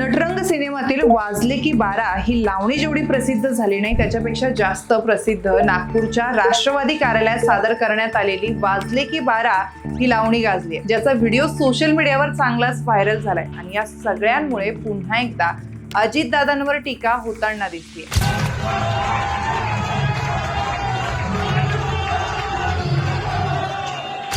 नटरंग सिनेमातील वाजले की बारा ही लावणी जेवढी प्रसिद्ध झाली नाही त्याच्यापेक्षा जास्त प्रसिद्ध नागपूरच्या राष्ट्रवादी कार्यालयात सादर करण्यात आलेली वाजले की बारा ही लावणी गाजली, ज्याचा व्हिडिओ सोशल मीडियावर चांगलाच व्हायरल झालाय आणि या सगळ्यांमुळे पुन्हा एकदा अजितदादांवर टीका होताना दिसते।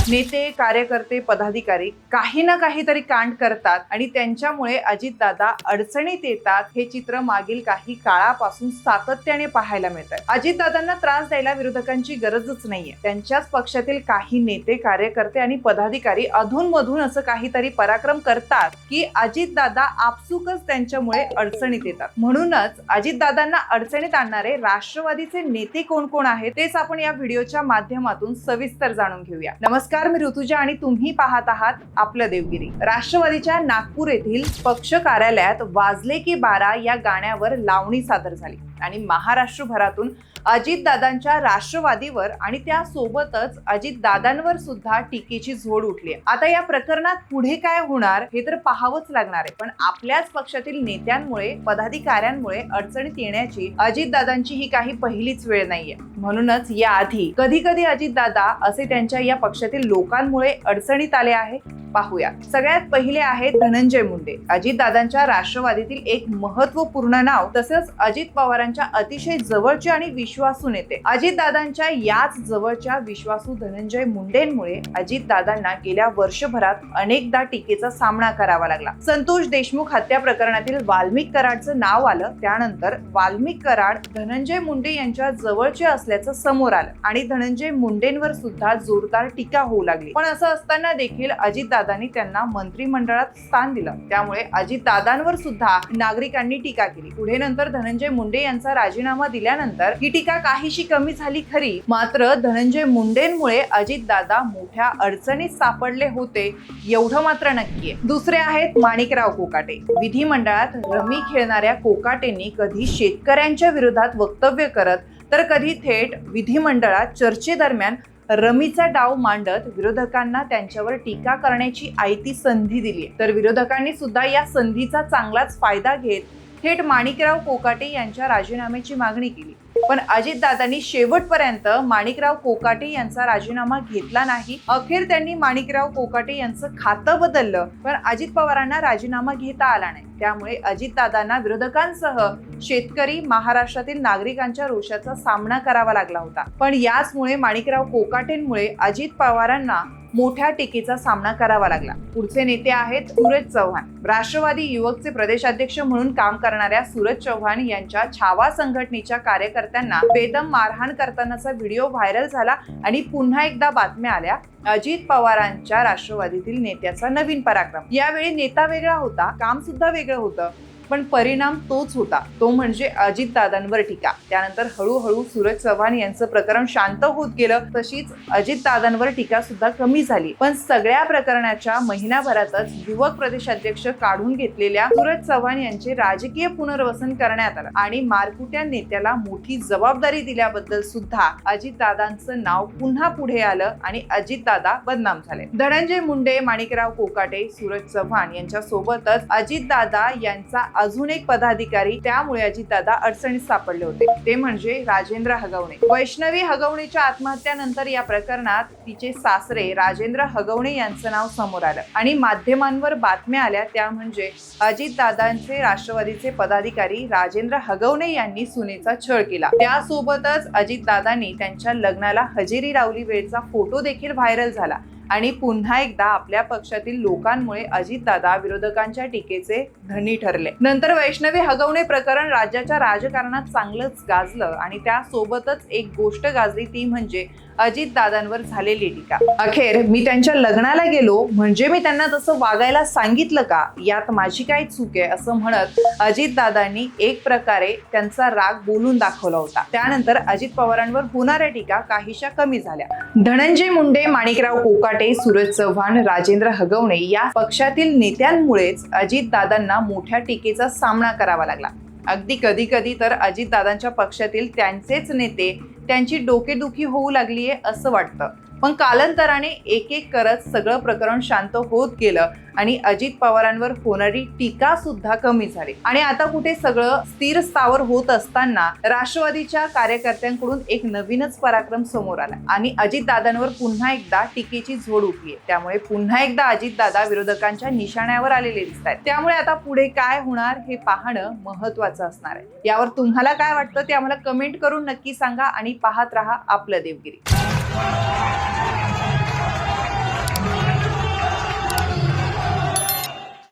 नेते, कार्यकर्ते, पदाधिकारी काही ना काहीतरी कांड करतात आणि त्यांच्यामुळे अजितदादा अडचणीत येतात हे चित्र मागील काही काळापासून सातत्याने पाहायला मिळतंय। अजितदादांना त्रास द्यायला विरोधकांची गरजच नाहीये। त्यांच्याच पक्षातील काही नेते, कार्यकर्ते आणि पदाधिकारी अधूनमधून असं काहीतरी पराक्रम करतात की अजितदादा आपसुकच त्यांच्यामुळे अडचणीत येतात। म्हणूनच अजितदादांना अडचणीत आणणारे राष्ट्रवादीचे नेते कोण कोण आहेत तेच आपण या व्हिडिओच्या माध्यमातून सविस्तर जाणून घेऊया। नमस्कार, मी ऋतुजा आणि तुम्ही पाहत आहात आपलं देवगिरी। राष्ट्रवादीच्या नागपूर येथील पक्ष कार्यालयात वाजले की बारा या गाण्यावर लावणी सादर झाली आणि महाराष्ट्रभरातून अजितदादांच्या राष्ट्रवादीवर आणि त्यासोबतच अजितदादांवर सुद्धा टीकेची झोड उठली। आता या प्रकरणात पुढे काय होणार हे तर पाहावंच लागणार आहे, पण आपल्याच पक्षातील नेत्यांमुळे, पदाधिकाऱ्यांमुळे अडचणीत येण्याची अजितदादांची ही काही पहिलीच वेळ नाहीये। म्हणूनच याआधी कधी कधी अजितदादा असे त्यांच्या या पक्षातील लोकांमुळे अडचणीत आले आहे, पाहूया। सगळ्यात पहिले आहे धनंजय मुंडे, अजितदादांच्या राष्ट्रवादीतील एक महत्त्वपूर्ण नाव, तसंच अजित पवारांच्या अतिशय जवळचे आणि विश्वासू नेते। अजितदादांच्या याच जवळच्या विश्वासू धनंजय मुंडेंमुळे अजितदादांना गेल्या वर्षभरात अनेकदा टीकेचा सामना करावा लागला। संतोष देशमुख हत्या प्रकरणातील वाल्मिक कराडचं नाव आलं, त्यानंतर वाल्मिक कराड धनंजय मुंडे यांच्या जवळचे असल्याचं समोर आलं आणि धनंजय मुंडेंवर सुद्धा जोरदार टीका होऊ लागली। पण असं असताना देखील अजितदादांनी त्यांना मंत्रिमंडळात स्थान दिलं, त्यामुळे अजितदादांवर सुद्धा नागरिकांनी टीका केली। पुढे नंतर धनंजय मुंडे यांचा राजीनामा दिल्यानंतर ही टीका काहीशी कमी झाली खरी, मात्र धनंजय मुंडेंमुळे अजितदादा मोठ्या अडचणीत सापडले होते एवढं मात्र नक्की आहे। दुसरे आहेत माणिकराव कोकाटे। विधिमंडळात रमी खेळणाऱ्या कोकाटेंनी कधी शेतकऱ्यांच्या विरोधात वक्तव्य करत तर कधी थेट विधिमंडळात चर्चेदरम्यान रमीचा डाव मांडत विरोधकांना त्यांच्यावर टीका करण्याची आयती संधी दिली। तर विरोधकांनी सुद्धा या संधीचा चांगलाच फायदा घेत थेट माणिकराव कोकाटे यांच्या राजीनाम्याची मागणी केली, पण अजितदादांनी शेवटपर्यंत माणिकराव कोकाटे यांचा राजीनामा घेतला नाही। अखेर त्यांनी माणिकराव कोकाटे यांचं खातं बदललं, पण अजित पवारांना राजीनामा घेता आला नाही। त्यामुळे अजितदादांना विरोधकांसह शेतकरी, महाराष्ट्रातील नागरिकांच्या रोषाचा सामना करावा लागला होता। पण याचमुळे माणिकराव कोकाटेंमुळे अजित पवारांना मोठ्या टीकेचा सामना करावा लागला। पुढचे नेते आहेत सूरज चव्हाण। राष्ट्रवादी युवकचे प्रदेशाध्यक्ष म्हणून काम करणाऱ्या सूरज चव्हाण यांच्या छावा संघटनेच्या कार्यकर्त्यांना बेदम मारहाण करतानाचा व्हिडिओ व्हायरल झाला आणि पुन्हा एकदा बातम्या आल्या अजित पवारांच्या राष्ट्रवादीतील नेत्याचा नवीन पराक्रम। यावेळी नेता वेगळा होता, काम सुद्धा वेगळं होतं, पण परिणाम तोच होता, तो म्हणजे अजितदादांवर टीका। त्यानंतर हळूहळू सूरज चव्हाण यांचं प्रकरण शांत होत गेलं, तशीच अजितदादांवर टीका सुद्धा कमी झाली। पण सगळ्या प्रकरणाच्या महिनाभरातच युवक प्रदेशाध्यक्ष काढून घेतलेल्या सूरज चव्हाण यांचे राजकीय पुनर्वसन करण्यात आलं आणि मारकुट्या नेत्याला मोठी जबाबदारी दिल्याबद्दल सुद्धा अजितदादांचं नाव पुन्हा पुढे आलं आणि अजितदादा बदनाम झाले। धनंजय मुंडे, माणिकराव कोकाटे, सूरज चव्हाण यांच्या सोबतच अजितदादा यांचा अजून एक पदाधिकारी, त्यामुळे अजितदादा अडचणीत सापडले होते, ते म्हणजे राजेंद्र हगवणे। वैष्णवी हगवणेच्या आत्महत्येनंतर या प्रकरणात तिचे सासरे राजेंद्र हगवणे यांचं नाव समोर आलं आणि माध्यमांवर बातम्या आल्या, त्या म्हणजे अजितदादांचे राष्ट्रवादीचे पदाधिकारी राजेंद्र हगवणे यांनी सुनेचा छळ केला। त्यासोबतच अजितदादांनी त्यांच्या लग्नाला हजेरी लावली वेळचा फोटो देखील व्हायरल झाला आणि पुन्हा एकदा आपल्या पक्षातील लोकांमुळे अजितदादा विरोधकांच्या टीकेचे धनी ठरले। नंतर वैष्णवी हगवणे प्रकरण राज्याच्या राजकारणात चांगलंच गाजलं आणि त्यासोबतच एक गोष्ट गाजली, ती म्हणजे अजितदादांवर झालेली टीका। अखेर मी त्यांच्या लग्नाला गेलो म्हणजे मी त्यांना तसं वागायला सांगितलं का, यात माझी काय चूक आहे, असं म्हणत अजितदादांनी एक प्रकारे त्यांचा राग बोलून दाखवला होता। त्यानंतर अजित पवारांवर होणाऱ्या टीका काहीशा कमी झाल्या। धनंजय मुंडे, माणिकराव कोकाटे, सूरज चव्हाण, राजेंद्र हगवणे या पक्षातील नेत्यांमुळेच अजितदादांना मोठ्या टीकेचा सामना करावा लागला। अगदी कधी कधी तर अजितदादांच्या पक्षातील त्यांचेच नेते त्यांची डोकेदुखी होऊ लागलीये असं वाटतं। पण कालांतराने एक एक करत सगळं प्रकरण शांत होत गेलं आणि अजित पवारांवर होणारी टीका सुद्धा कमी झाली आणि आता कुठे सगळं स्थिर स्थावर होत असताना राष्ट्रवादीच्या कार्यकर्त्यांकडून एक नवीनच पराक्रम समोर आला आणि अजितदादांवर पुन्हा एकदा टीकेची झोड उठली. त्यामुळे पुन्हा एकदा अजितदादा विरोधकांच्या निशाण्यावर आलेले दिसत आहेत. त्यामुळे आता पुढे काय होणार हे पाहणं महत्वाचं असणार आहे. यावर तुम्हाला काय वाटतं ते आम्हाला कमेंट करून नक्की सांगा आणि पाहत राहा आपलं देवगिरी.